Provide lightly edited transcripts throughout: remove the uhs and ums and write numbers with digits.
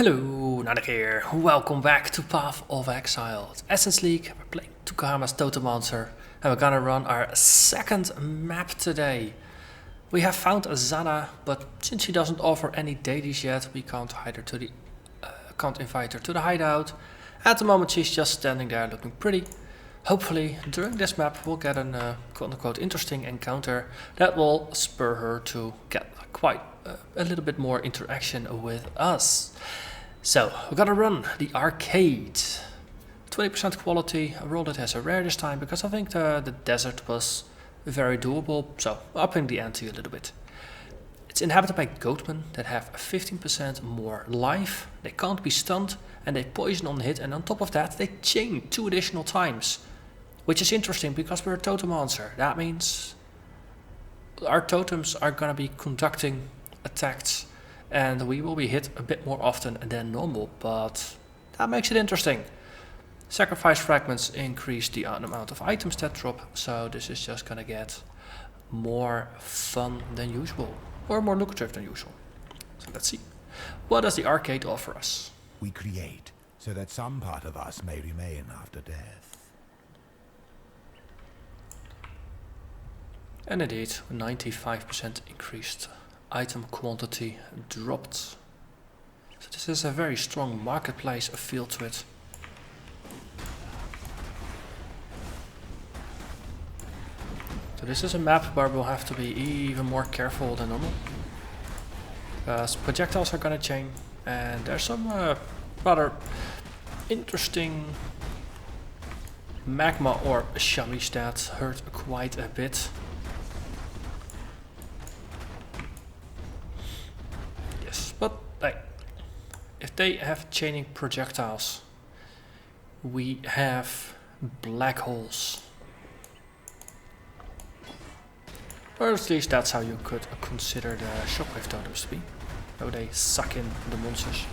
Hello, Narnach here. Welcome back to Path of Exile. It's Essence League. We're playing Tukohama's Totemancer, and we're gonna run our second map today. We have found a Zana, but since she doesn't offer any dailies yet, we can't invite her to the hideout. At the moment, she's just standing there looking pretty. Hopefully, during this map, we'll get an quote-unquote interesting encounter that will spur her to get quite a little bit more interaction with us. So, we're gonna run the arcade. 20% quality. I rolled it as a rare this time because I think the desert was very doable, so upping the ante a little bit. It's inhabited by goatmen that have 15% more life, they can't be stunned, and they poison on hit, and on top of that they chain 2 additional times. Which is interesting because we're a Totemancer. That means our totems are gonna be conducting attacks and we will be hit a bit more often than normal, but that makes it interesting. Sacrifice fragments increase the amount of items that drop, so this is just gonna get more fun than usual, or more lucrative than usual. So let's see. What does the arcade offer us? We create so that some part of us may remain after death. And indeed, 95% increased item quantity dropped. So this is a very strong marketplace feel to it. So this is a map where we'll have to be even more careful than normal. Because projectiles are gonna chain, and there's some rather interesting magma or shamish that hurt quite a bit. But like, if they have chaining projectiles, we have black holes. Or at least that's how you could consider the Shockwave Totems to be. How they suck in the monsters.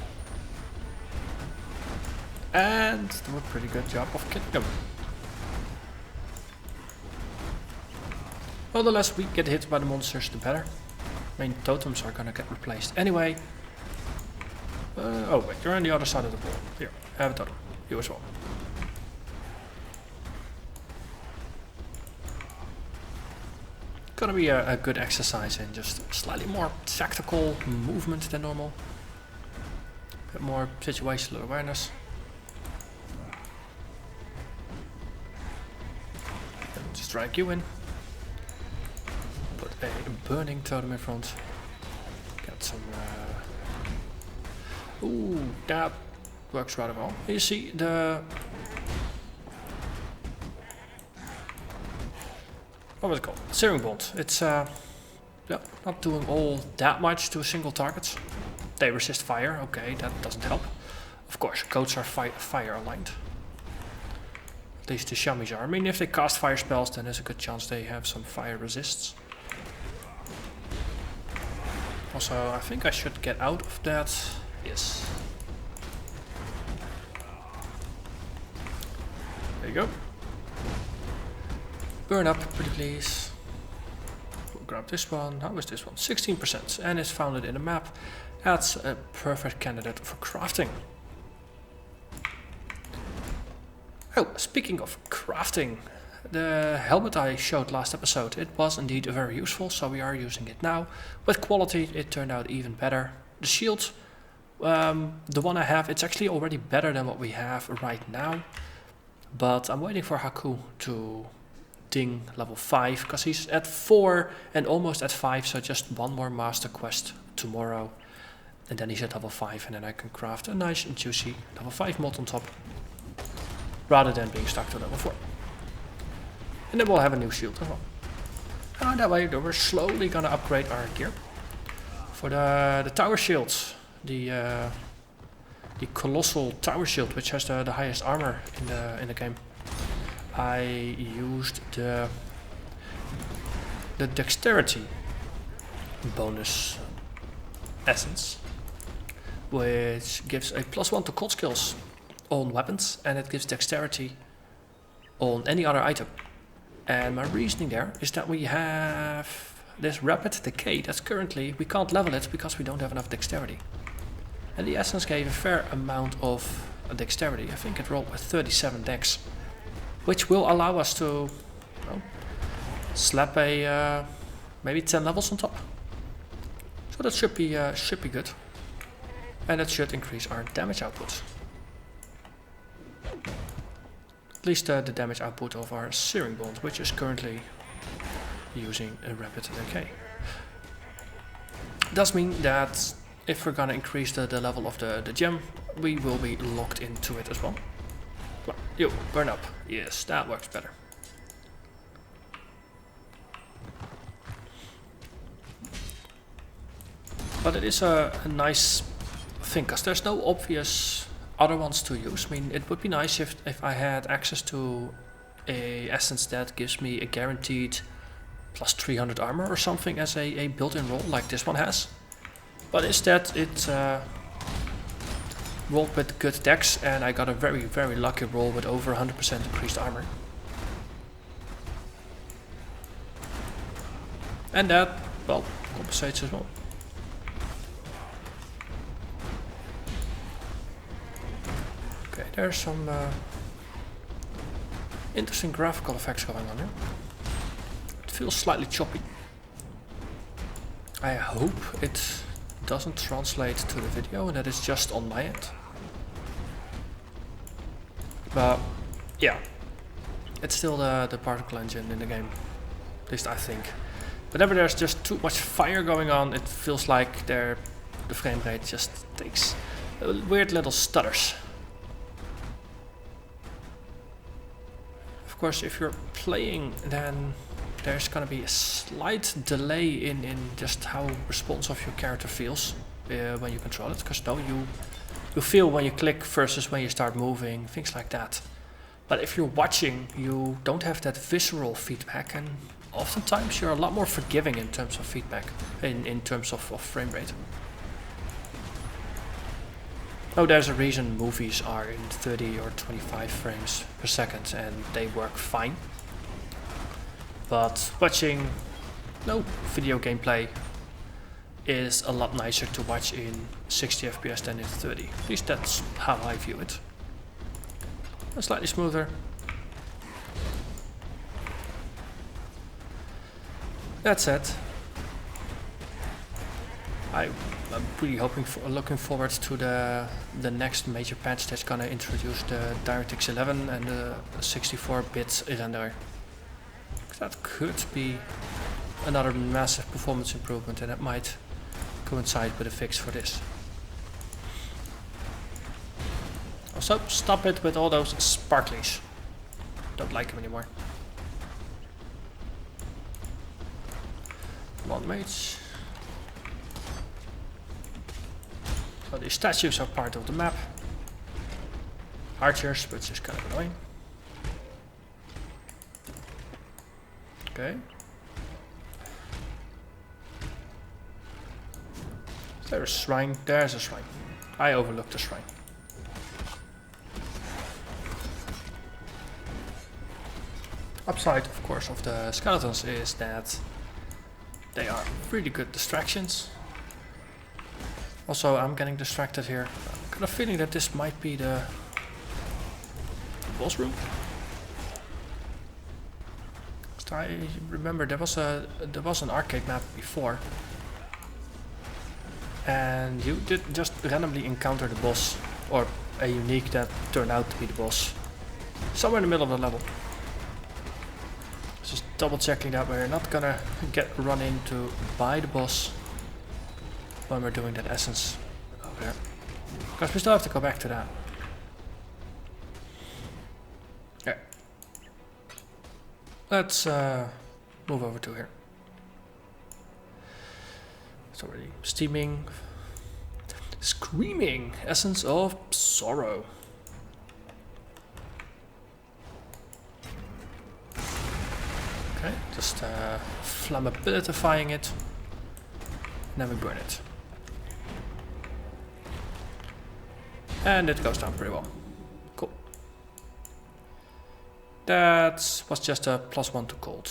And do a pretty good job of killing them. Well, the less we get hit by the monsters, the better. Main totems are gonna get replaced anyway. Oh wait, you're on the other side of the wall. Here, have a totem. You as well. Gonna be a good exercise in just slightly more tactical movement than normal. A bit more situational awareness. And just drag you in. Put a burning totem in front. Get some... Ooh, that works rather well. You see the... What was it called? Searing Bond. It's yeah, not doing all that much to a single target. They resist fire, okay, that doesn't help. Of course, goats are fire aligned. At least the shamish are. I mean, if they cast fire spells, then there's a good chance they have some fire resists. Also, I think I should get out of that. Yes. There you go. Burn up, pretty please. We'll grab this one. How is this one? 16%. And it's founded in a map. That's a perfect candidate for crafting. Oh, speaking of crafting. The helmet I showed last episode, it was indeed very useful, so we are using it now. With quality, it turned out even better. The shield, the one I have, it's actually already better than what we have right now. But I'm waiting for Haku to ding level 5, because he's at 4 and almost at 5, so just one more master quest tomorrow. And then he's at level 5, and then I can craft a nice and juicy level 5 mod on top. Rather than being stuck to level 4. And then we'll have a new shield as well. And that way we're slowly gonna upgrade our gear. For the tower shields, the colossal tower shield, which has the highest armor in the game, I used the dexterity bonus essence, which gives a +1 to cold skills on weapons, and it gives dexterity on any other item. And my reasoning there is that we have this rapid decay that's currently, we can't level it because we don't have enough dexterity. And the essence gave a fair amount of dexterity. I think it rolled with 37 dex, which will allow us to slap a maybe 10 levels on top. So that should be good, and that should increase our damage output. At least the damage output of our Searing Bond, which is currently using a rapid decay. Does mean that if we're gonna increase the level of the gem, we will be locked into it as well. Well, yo, burn up. Yes, that works better. But it is a nice thing, because there's no obvious other ones to use. I mean, it would be nice if I had access to a essence that gives me a guaranteed plus 300 armor or something as a built-in roll like this one has. But instead it rolled with good dex, and I got a very, very lucky roll with over 100% increased armor. And that, well, compensates as well. Okay, there's some interesting graphical effects going on here. It feels slightly choppy. I hope it doesn't translate to the video and that it's just on my end. But yeah, it's still the particle engine in the game, at least I think. Whenever there's just too much fire going on, it feels like the frame rate just takes weird little stutters. Of course, if you're playing, then there's gonna be a slight delay in just how responsive your character feels when you control it, because no, you feel when you click versus when you start moving, things like that. But if you're watching, you don't have that visceral feedback, and oftentimes you're a lot more forgiving in terms of feedback, in terms of frame rate. Oh, there's a reason movies are in 30 or 25 frames per second and they work fine. But watching video gameplay is a lot nicer to watch in 60 FPS than in 30. At least that's how I view it. Slightly smoother. That said, I'm really looking forward to the next major patch that's gonna introduce the DirectX 11 and the 64-bit renderer. That could be another massive performance improvement, and that might coincide with a fix for this. Also, stop it with all those sparklies. Don't like them anymore. Come on, mates. So these statues are part of the map. Archers, which is kind of annoying. Okay. Is there a shrine? There's a shrine. I overlooked the shrine. Upside, of course, of the skeletons is that they are really good distractions. Also, I'm getting distracted here. I'm kind of feeling that this might be the boss room. I remember there was an arcade map before, and you did just randomly encounter the boss, or a unique that turned out to be the boss, somewhere in the middle of the level. Just double checking that we're not gonna get run into by the boss when we're doing that essence over there, because we still have to go back to that. Yeah. Let's move over to here. It's already steaming. Screaming Essence of Sorrow. Okay, just flammabilitifying it. And then we burn it. And it goes down pretty well. Cool. That was just a +1 to cold.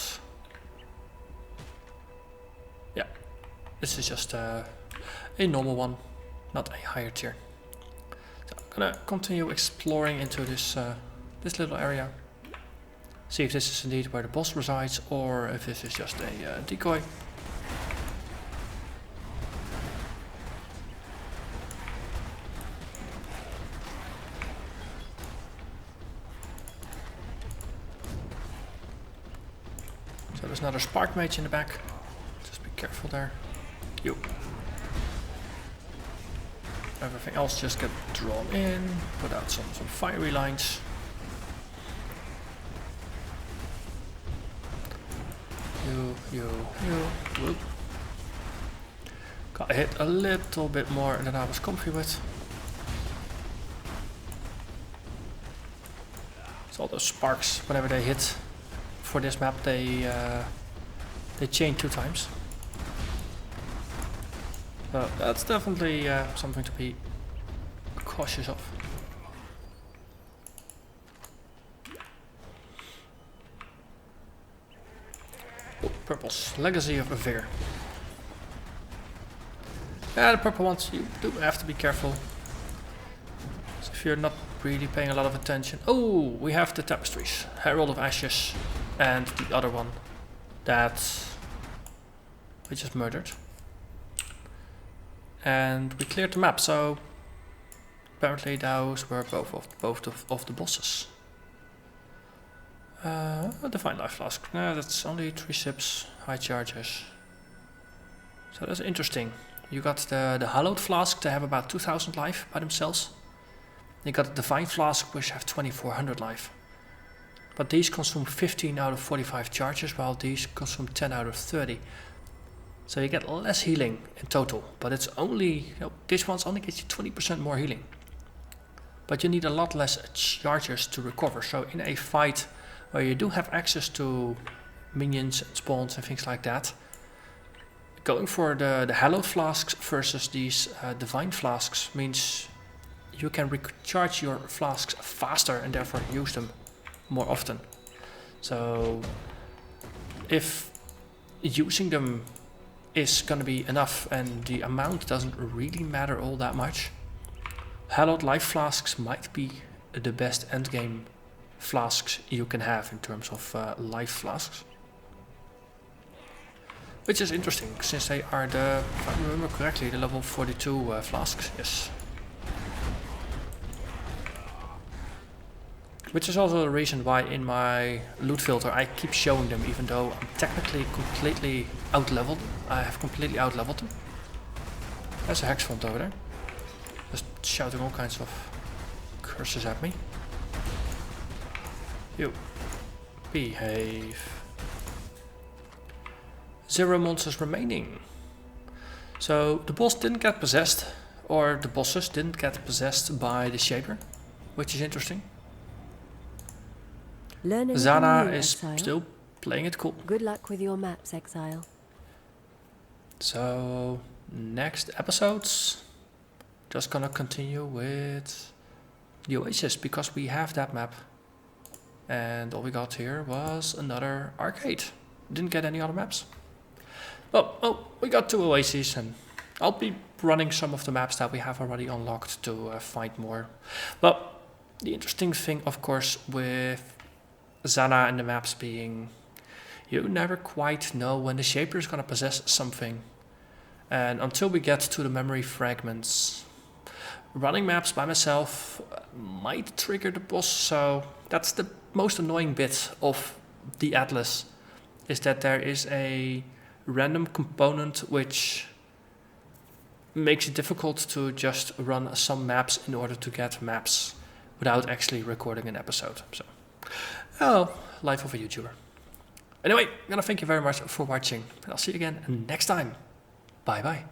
Yeah, this is just a normal one. not a higher tier. So I'm gonna continue exploring into this this little area. See if this is indeed where the boss resides, or if this is just a decoy. So there's another spark mage in the back. Just be careful there. You. Everything else just get drawn in. Put out some fiery lines. You. Whoop. Got hit a little bit more than I was comfy with. So all those sparks, whenever they hit for this map, they chain 2 times. So that's definitely something to be cautious of. Oh, purples, Legacy of Vigor. Yeah, the purple ones, you do have to be careful. So if you're not really paying a lot of attention. Oh, we have the tapestries, Herald of Ashes, and the other one that we just murdered. And we cleared the map, so apparently those were both of the bosses. Divine Life Flask. No, that's only 3 sips, high charges. So that's interesting. You got the Hallowed Flask, they have about 2000 life by themselves. You got the Divine Flask, which have 2400 life. But these consume 15 out of 45 charges, while these consume 10 out of 30. So you get less healing in total, but it's only, this one's only gets you 20% more healing. But you need a lot less charges to recover. So in a fight where you do have access to minions and spawns and things like that, going for the Hallowed Flasks versus these Divine Flasks means you can recharge your flasks faster and therefore use them more often. So if using them is going to be enough and the amount doesn't really matter all that much, Hallowed Life Flasks might be the best endgame flasks you can have in terms of life flasks. Which is interesting, since they are the, if I remember correctly, the level 42 flasks, yes. Which is also the reason why in my loot filter I keep showing them, even though I'm technically completely out-leveled. I have completely out-leveled them. There's a Hex Font over there. Just shouting all kinds of curses at me. You. Behave. 0 monsters remaining. So the boss didn't get possessed, or the bosses didn't get possessed by the Shaper, which is interesting. Zana is still playing it cool. Good luck with your maps, Exile. So next episodes, just gonna continue with the Oasis, because we have that map. And all we got here was another arcade. Didn't get any other maps. Oh, we got 2 Oases, and I'll be running some of the maps that we have already unlocked to find more. But the interesting thing, of course, with Zana and the maps being, you never quite know when the Shaper is going to possess something. And until we get to the memory fragments, running maps by myself might trigger the boss. So that's the most annoying bit of the Atlas, is that there is a random component which makes it difficult to just run some maps in order to get maps without actually recording an episode. So, oh, life of a YouTuber. Anyway, I'm gonna thank you very much for watching, and I'll see you again next time. Bye bye.